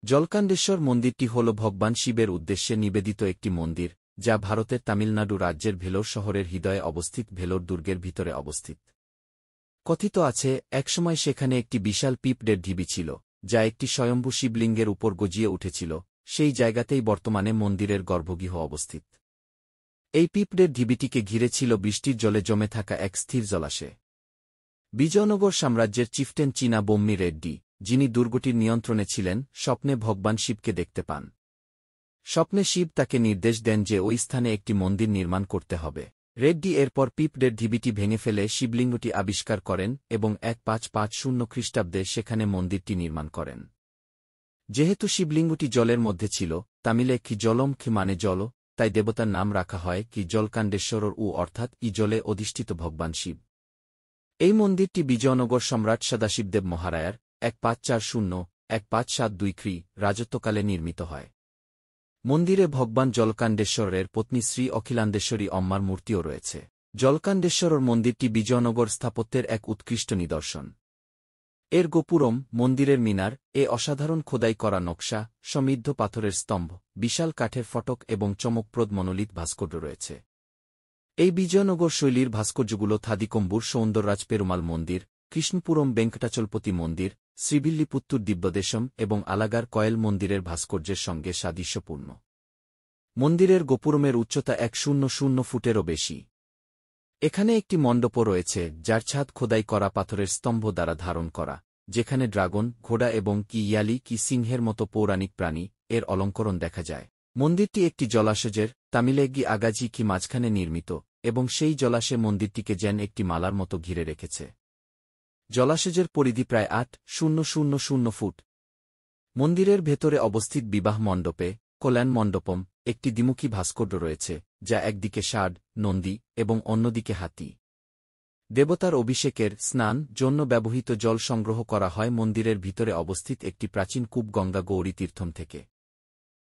জলকান্ডেশ্বর মন্দিরটি হল ভগবান শিবের উদ্দেশ্যে নিবেদিত একটি মন্দির, যা ভারতের তামিলনাড়ু রাজ্যের ভেলোর শহরের হৃদয়ে অবস্থিত ভেলোর দুর্গের ভিতরে অবস্থিত। কথিত আছে, একসময় সেখানে একটি বিশাল পিঁপড়ের ঢিবি ছিল, যা একটি স্বয়ম্ভূ শিবলিঙ্গের উপর গজিয়ে উঠেছিল। সেই জায়গাতেই বর্তমানে মন্দিরের গর্ভগৃহ অবস্থিত। এই পিঁপড়ের ঢিবিটিকে ঘিরে ছিল বৃষ্টির জলে জমে থাকা এক স্থির জলাশয়। বিজয়নগর সাম্রাজ্যের চিফটেন চীনা বোম্মি রেড্ডি, যিনি দুর্গটির নিয়ন্ত্রণে ছিলেন, স্বপ্নে ভগবান শিবকে দেখতে পান। স্বপ্নে শিব তাকে নির্দেশ দেন যে ওই স্থানে একটি মন্দির নির্মাণ করতে হবে। রেড্ডি এরপর পিঁপড়ের ঢিবিটি ভেঙে ফেলে শিবলিঙ্গটি আবিষ্কার করেন এবং 1550 খ্রিস্টাব্দে সেখানে মন্দিরটি নির্মাণ করেন। যেহেতু শিবলিঙ্গটি জলের মধ্যে ছিল, তামিলে কি জলম কি মানে জল, তাই দেবতার নাম রাখা হয় কি জলকান্ডেশ্বরর অর্থাৎ ই জলে অধিষ্ঠিত ভগবান শিব। এই মন্দিরটি বিজয়নগর সম্রাট সদাশিবদেব মহারায়ার 1540-1572 খ্রি. রাজত্বকালে নির্মিত হয়। মন্দিরে ভগবান জলকান্ডেশ্বরের পত্নী শ্রী অখিলান্ডেশ্বরী অম্মার মূর্তিও রয়েছে। জলকান্ডেশ্বরর মন্দিরটি বিজয়নগর স্থাপত্যের এক উৎকৃষ্ট নিদর্শন। এর গোপুরম, মন্দিরের মিনার, অসাধারণ খোদাই করা নকশা, সমৃদ্ধ পাথরের স্তম্ভ, বিশাল কাঠের ফটক এবং চমকপ্রদ মনোলিথ ভাস্কর্য রয়েছে। এই বিজয়নগর শৈলীর ভাস্কর্যগুলো থাদিকম্বুর সৌন্দররাজ পেরুমাল মন্দির, কৃষ্ণপুরম বেঙ্কটাচলপতি মন্দির, শ্রীভিল্লিপুত্তুর দিব্যদেশম এবং আলাগার কয়েল মন্দিরের ভাস্কর্যের সঙ্গে সাদৃশ্যপূর্ণ। মন্দিরের গোপুরমের উচ্চতা 100 ফুটেরও বেশি। এখানে একটি মণ্ডপও রয়েছে, যার ছাদ খোদাই করা পাথরের স্তম্ভ দ্বারা ধারণ করা, যেখানে ড্রাগন, ঘোড়া এবং কি ইয়ালি কি সিংহের মতো পৌরাণিক প্রাণী এর অলঙ্করণ দেখা যায়। মন্দিরটি একটি জলাশয়ের তামিলে গি আগাজি কি মাঝখানে নির্মিত, এবং সেই জলাশয় মন্দিরটিকে যেন একটি মালার মতো ঘিরে রেখেছে। জলাশয়ের পরিধি প্রায় 8,000 ফুট। মন্দিরের ভেতরে অবস্থিত বিবাহ মণ্ডপে, কল্যাণ মণ্ডপম, একটি দ্বিমুখী ভাস্কর্য রয়েছে, যা একদিকে ষাঁড়, নন্দী এবং অন্যদিকে হাতি। দেবতার অভিষেকের স্নান জন্য ব্যবহৃত জল সংগ্রহ করা হয় মন্দিরের ভিতরে অবস্থিত একটি প্রাচীন কূপ গঙ্গা গৌরী তীর্থম থেকে।